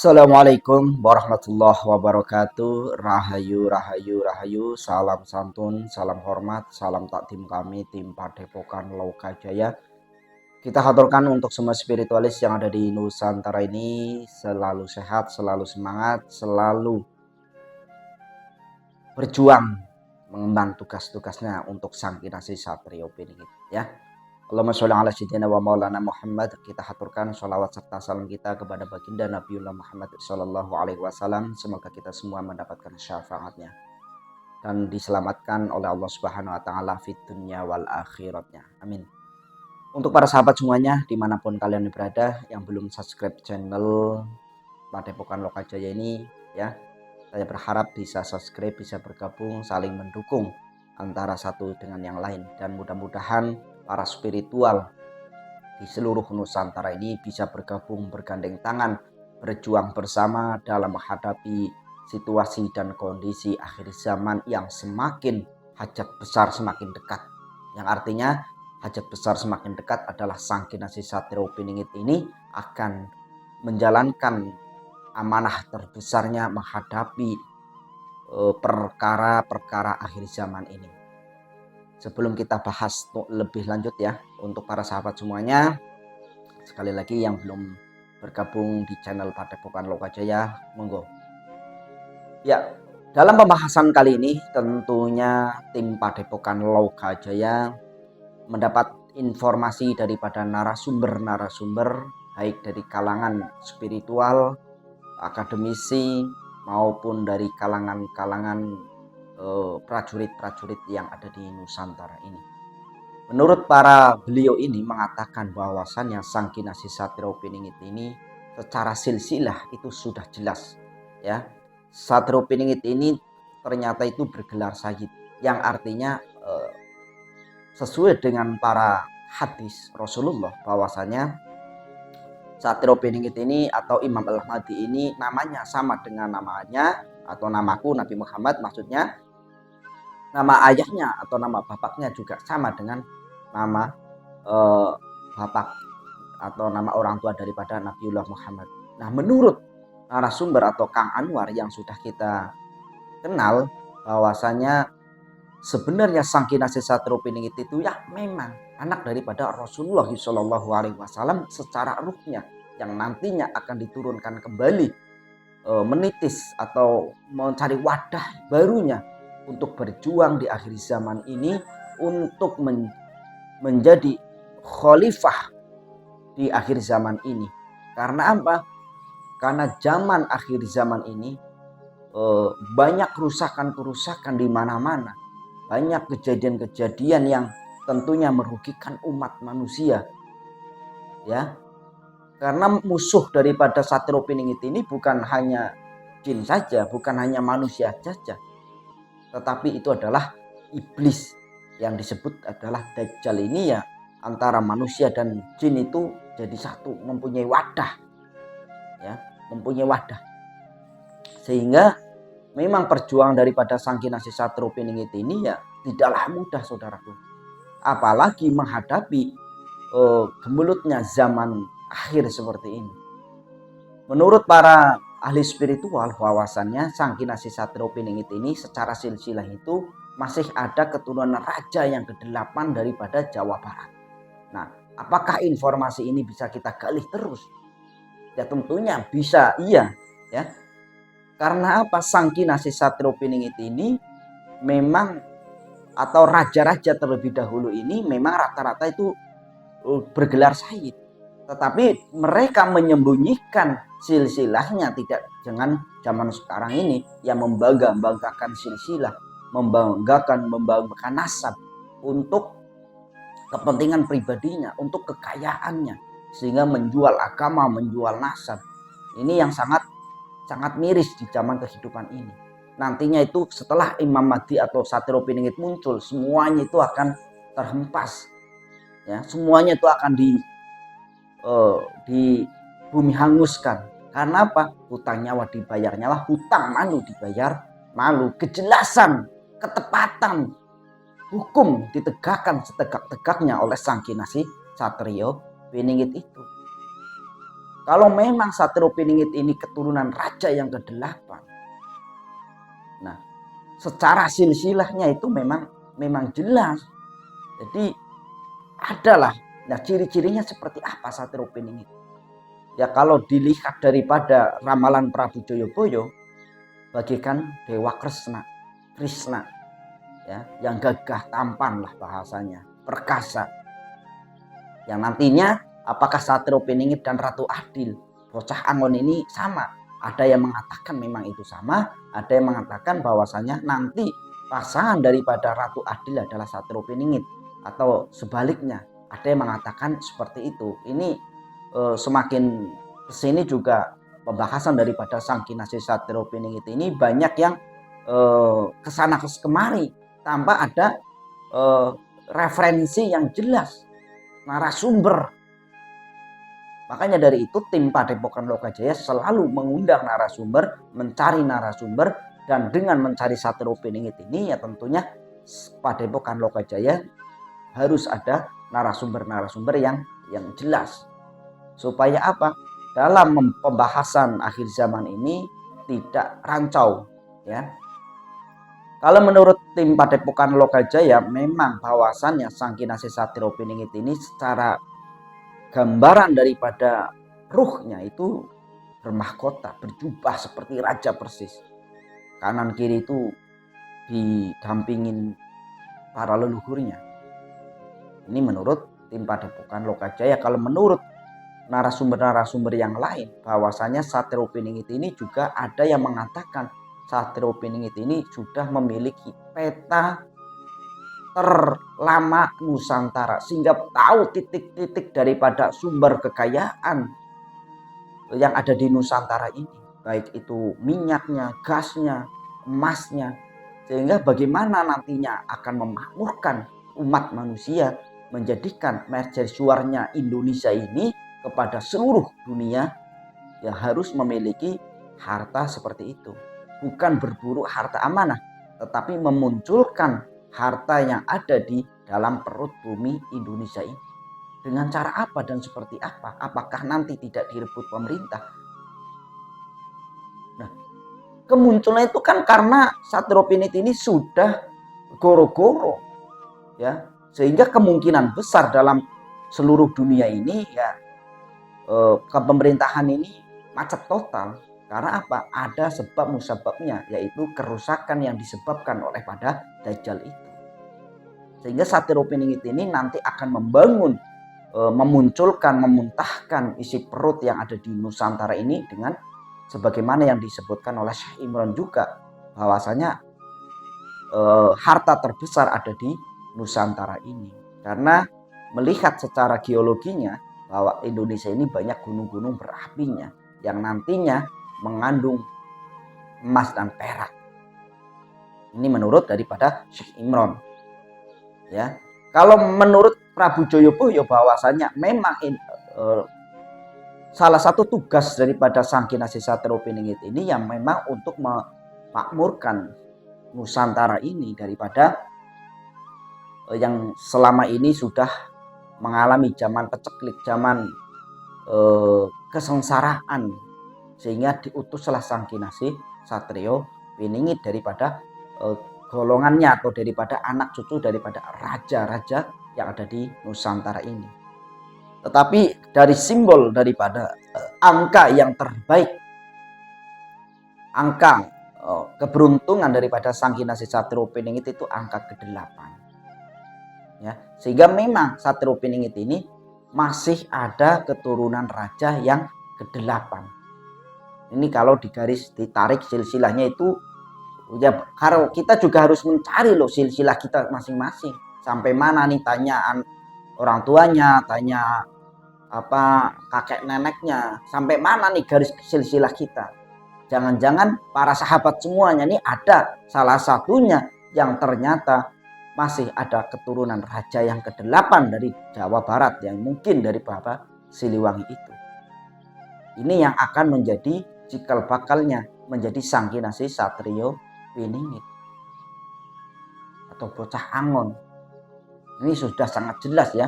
Assalamualaikum warahmatullahi wabarakatuh. Rahayu, rahayu, rahayu. Salam santun, salam hormat, salam takdim kami tim Padepokan Lokajaya. Kita haturkan untuk semua spiritualis yang ada di Nusantara ini selalu sehat, selalu semangat, selalu berjuang mengemban tugas-tugasnya untuk Sang Kinasi Satrio Piningit ya. Allahumma sholli ala sayyidina wa maulana Muhammad. Kita haturkan sholawat serta salam kita kepada baginda Nabiullah Muhammad sallallahu alaihi wasallam. Semoga kita semua mendapatkan syafaatnya dan diselamatkan oleh Allah Subhanahu wa taala fid dunya wal akhiratnya. Amin. Untuk para sahabat semuanya dimanapun kalian berada yang belum subscribe channel Padepokan Lokajaya ini ya, saya berharap bisa subscribe, bisa bergabung, saling mendukung antara satu dengan yang lain. Dan mudah-mudahan para spiritual di seluruh Nusantara ini bisa bergabung, bergandeng tangan, berjuang bersama dalam menghadapi situasi dan kondisi akhir zaman yang semakin hajat besar semakin dekat. Yang artinya hajat besar semakin dekat adalah Sang Kinasi Satrio Piningit ini akan menjalankan amanah terbesarnya menghadapi perkara-perkara akhir zaman ini. Sebelum kita bahas lebih lanjut ya, untuk para sahabat semuanya, sekali lagi yang belum bergabung di channel Padepokan Lokajaya, monggo. Ya, dalam pembahasan kali ini tentunya tim Padepokan Lokajaya mendapat informasi daripada narasumber-narasumber baik dari kalangan spiritual, akademisi maupun dari kalangan-kalangan prajurit-prajurit yang ada di Nusantara ini. Menurut para beliau ini mengatakan bahwasannya Sang Kinasi Satrio Piningit ini secara silsilah itu sudah jelas ya. Satrio Piningit ini ternyata itu bergelar Sayyid yang artinya sesuai dengan para hadis Rasulullah bahwasanya Satrio Piningit ini atau Imam Al-Mahdi ini namanya sama dengan namanya atau namaku Nabi Muhammad, maksudnya nama ayahnya atau nama bapaknya juga sama dengan nama bapak atau nama orang tua daripada Nabiullah Muhammad. Nah, menurut narasumber atau Kang Anwar yang sudah kita kenal bahwasanya sebenarnya Sang Kinasi Satrio Piningit itu ya memang anak daripada Rasulullah Shallallahu Alaihi Wasallam secara ruhnya yang nantinya akan diturunkan kembali menitis atau mencari wadah barunya untuk berjuang di akhir zaman ini untuk menjadi khalifah di akhir zaman ini. Karena apa? Karena zaman akhir zaman ini banyak kerusakan-kerusakan di mana-mana. Banyak kejadian-kejadian yang tentunya merugikan umat manusia. Ya. Karena musuh daripada Satrio Piningit ini bukan hanya jin saja, bukan hanya manusia saja. Tetapi itu adalah iblis yang disebut adalah Dajjal ini ya, antara manusia dan jin itu jadi satu, mempunyai wadah. Ya, mempunyai wadah. Sehingga memang perjuangan daripada Sang Kinasi Satrio Piningit ini ya tidaklah mudah, saudaraku. Apalagi menghadapi gemulutnya zaman akhir seperti ini. Menurut para ahli spiritual bahwasannya Sang Kinasi Satrio Piningit ini secara silsilah itu masih ada keturunan raja yang ke-8 daripada Jawa Barat. Nah, apakah informasi ini bisa kita gali terus? Ya tentunya bisa, iya ya. Karena apa? Sang Kinasi Satrio Piningit ini memang atau raja-raja terlebih dahulu ini memang rata-rata itu bergelar Sayyid. Tetapi mereka menyembunyikan silsilahnya, tidak dengan zaman sekarang ini yang membanggakan silsilah, membanggakan nasab untuk kepentingan pribadinya, untuk kekayaannya, sehingga menjual agama, menjual nasab. Ini yang sangat miris di zaman kehidupan ini. Nantinya itu setelah Imam Mahdi atau Satrio Piningit muncul, semuanya itu akan terhempas. Ya, semuanya itu akan di bumi hanguskan. Karena apa? Hutang nyawa dibayarnya lah, hutang malu dibayar malu. Kejelasan, ketepatan hukum ditegakkan setegak-tegaknya oleh Sang Kinasi Satrio Piningit itu. Kalau memang Satrio Piningit ini keturunan raja yang ke-8. Nah, secara silsilahnya itu memang jelas. Jadi adalah, nah ciri-cirinya seperti apa Satrio Piningit? Ya kalau dilihat daripada ramalan Prabu Joyoboyo, bagaikan dewa Krishna ya, yang gagah tampan lah bahasanya, perkasa. Yang nantinya apakah Satrio Piningit dan Ratu Adil, bocah Angon ini sama? Ada yang mengatakan memang itu sama, ada yang mengatakan bahwasanya nanti pasangan daripada Ratu Adil adalah Satrio Piningit, atau sebaliknya. Ada yang mengatakan seperti itu. Ini semakin kesini juga pembahasan daripada Sang Kinasih Satrio Piningit ini banyak yang kesana kemari tanpa ada referensi yang jelas, narasumber. Makanya dari itu tim Padepokan Lokajaya selalu mengundang narasumber, mencari narasumber, dan dengan mencari Satrio Piningit ini ya tentunya Padepokan Lokajaya harus ada narasumber-narasumber yang jelas. Supaya apa? Dalam pembahasan akhir zaman ini tidak rancau ya. Kalau menurut tim Padepokan Lokajaya memang bahwasannya Sang Kinasih Satrio Piningit ini secara gambaran daripada ruhnya itu bermahkota, berjubah seperti raja persis. Kanan kiri itu didampingin para leluhurnya. Ini menurut tim Padepokan Lokajaya. Kalau menurut narasumber-narasumber yang lain, bahwasanya Satrio Piningit ini juga ada yang mengatakan Satrio Piningit ini sudah memiliki peta terlama Nusantara, sehingga tahu titik-titik daripada sumber kekayaan yang ada di Nusantara ini, baik itu minyaknya, gasnya, emasnya, sehingga bagaimana nantinya akan memakmurkan umat manusia, menjadikan mercusuarnya Indonesia ini kepada seluruh dunia, ya harus memiliki harta seperti itu. Bukan berburu harta amanah, tetapi memunculkan harta yang ada di dalam perut bumi Indonesia ini. Dengan cara apa dan seperti apa? Apakah nanti tidak direbut pemerintah? Nah, kemunculan itu kan karena Satrio Piningit ini sudah goro-goro, ya, sehingga kemungkinan besar dalam seluruh dunia ini ya kepemerintahan ini macet total. Karena apa? Ada sebab musababnya, yaitu kerusakan yang disebabkan oleh pada Dajjal itu. Sehingga Satrio Piningit ini nanti akan membangun, memunculkan, memuntahkan isi perut yang ada di Nusantara ini dengan sebagaimana yang disebutkan oleh Syekh Imron juga, bahwasanya harta terbesar ada di Nusantara ini. Karena melihat secara geologinya bahwa Indonesia ini banyak gunung-gunung berapinya yang nantinya mengandung emas dan perak. Ini menurut daripada Syekh Imron. Ya, kalau menurut Prabu Joyoboyo bahwasanya memang salah satu tugas daripada Sang Kinasih Satrio Piningit ini yang memang untuk memakmurkan Nusantara ini daripada yang selama ini sudah mengalami zaman peceklik, zaman kesengsaraan, sehingga diutuslah Sang Kinasih Satrio Piningit daripada golongannya atau daripada anak cucu daripada raja-raja yang ada di Nusantara ini. Tetapi dari simbol daripada angka yang terbaik, angka keberuntungan daripada Sang Kinasih Satrio Piningit itu angka ke-8. Ya, sehingga memang Satrio Piningit ini masih ada keturunan raja yang ke-8. Ini kalau digaris ditarik silsilahnya itu ya, kalau kita juga harus mencari loh silsilah kita masing-masing. Sampai mana nih, tanyaan orang tuanya, tanya apa kakek neneknya, sampai mana nih garis silsilah kita. Jangan-jangan para sahabat semuanya ini ada salah satunya yang ternyata masih ada keturunan raja yang ke-8 dari Jawa Barat, yang mungkin dari Bapak Siliwangi itu. Ini yang akan menjadi cikal bakalnya menjadi Sang Kinasih Satrio Piningit atau bocah Angon. Ini sudah sangat jelas ya,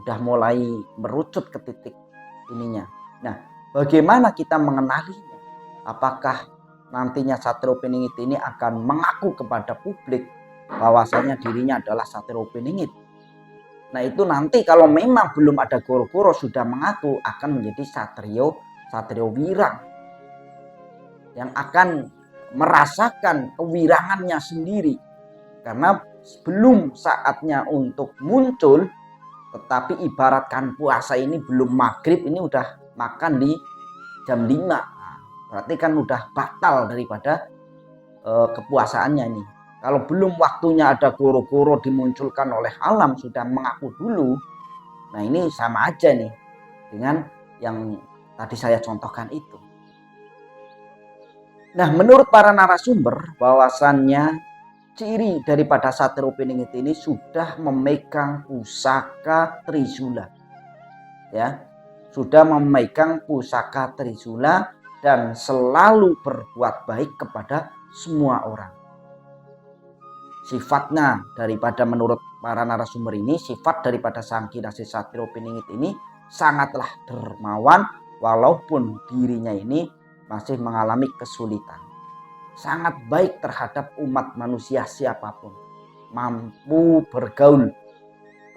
sudah mulai merucut ke titik ininya. Nah, bagaimana kita mengenalinya? Apakah nantinya Satrio Piningit ini akan mengaku kepada publik bahwasanya dirinya adalah Satrio Piningit? Nah, itu nanti kalau memang belum ada goro-goro sudah mengaku, akan menjadi Satrio Wirang yang akan merasakan kewirangannya sendiri. Karena belum saatnya untuk muncul, tetapi ibaratkan puasa ini belum maghrib, ini udah makan di jam 5. Nah, berarti kan udah batal daripada kepuasaannya nih. Kalau belum waktunya ada goro-goro dimunculkan oleh alam, sudah mengaku dulu. Nah, ini sama aja nih dengan yang tadi saya contohkan itu. Nah, menurut para narasumber bahwasannya ciri daripada Satrio Piningit ini sudah memegang pusaka Trisula. Ya, sudah memegang pusaka Trisula dan selalu berbuat baik kepada semua orang. Sifatnya daripada menurut para narasumber ini, sifat daripada Sang Kinasih Satrio Piningit ini sangatlah dermawan walaupun dirinya ini masih mengalami kesulitan. Sangat baik terhadap umat manusia siapapun. Mampu bergaul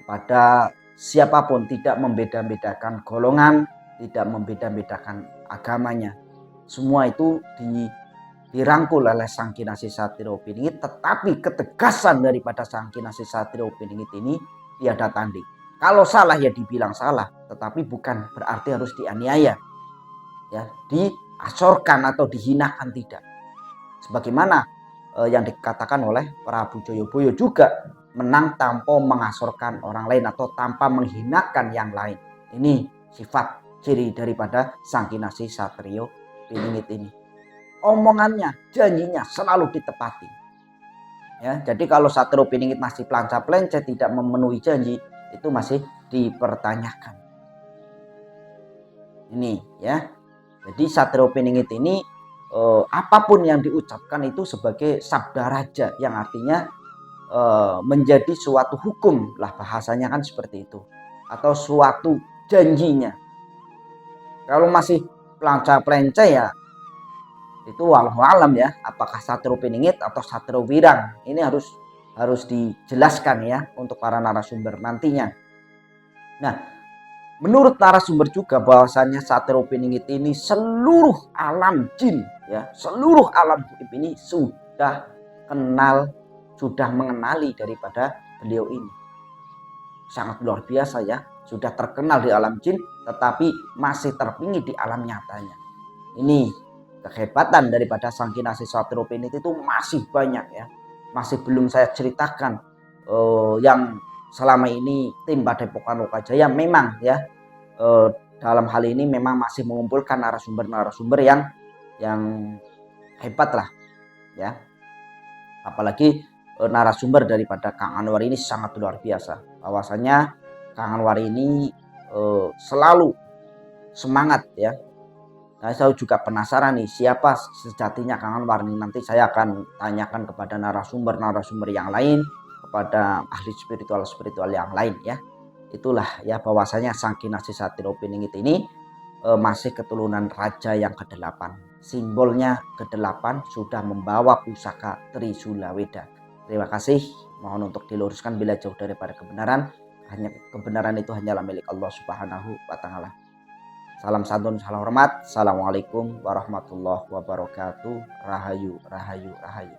kepada siapapun, tidak membeda-bedakan golongan, tidak membeda-bedakan agamanya. Semua itu dirangkul oleh Sang Kinasih Satrio Piningit, tetapi ketegasan daripada Sang Kinasih Satrio Piningit ini tiada tanding. Kalau salah ya dibilang salah, tetapi bukan berarti harus dianiaya, ya, diasorkan atau dihinakan, tidak. Sebagaimana yang dikatakan oleh Prabu Joyoboyo juga, menang tanpa mengasorkan orang lain atau tanpa menghinakan yang lain. Ini sifat ciri daripada Sang Kinasih Satrio Piningit ini. Omongannya, janjinya selalu ditepati. Ya, jadi kalau Satrio Piningit masih pelanca-pelenca, tidak memenuhi janji, itu masih dipertanyakan. Ini ya. Jadi Satrio Piningit ini apapun yang diucapkan itu sebagai sabda raja, yang artinya menjadi suatu hukum lah, bahasanya kan seperti itu, atau suatu janjinya. Kalau masih pelanca-pelenca ya itu walau alam ya, apakah Satrio Piningit atau Satrio Wirang, ini harus dijelaskan ya untuk para narasumber nantinya. Nah, menurut narasumber juga bahwasannya Satrio Piningit ini seluruh alam jin ya, seluruh alam gaib ini sudah kenal, sudah mengenali daripada beliau ini. Sangat luar biasa ya, sudah terkenal di alam jin tetapi masih terpingit di alam nyatanya. Ini kehebatan daripada Sang Kinasih Satrio Piningit itu masih banyak ya, masih belum saya ceritakan yang selama ini tim Padepokan Lokajaya memang ya dalam hal ini memang masih mengumpulkan narasumber-narasumber yang hebat lah ya. Apalagi narasumber daripada Kang Anwar ini sangat luar biasa. Bahwasanya Kang Anwar ini selalu semangat ya. Nah, saya juga penasaran nih siapa sejatinya Kang Anwar nih. Nanti saya akan tanyakan kepada narasumber-narasumber yang lain, kepada ahli spiritual yang lain ya. Itulah ya bahwasanya Sang Kinasih Satrio Piningit ini masih keturunan raja yang ke-8. Simbolnya ke-8 sudah membawa pusaka Trisula Weda. Terima kasih. Mohon untuk diluruskan bila jauh daripada kebenaran. Hanya kebenaran itu hanyalah milik Allah Subhanahu wa taala. Salam santun, salam hormat. Assalamualaikum warahmatullahi wabarakatuh. Rahayu, rahayu, rahayu.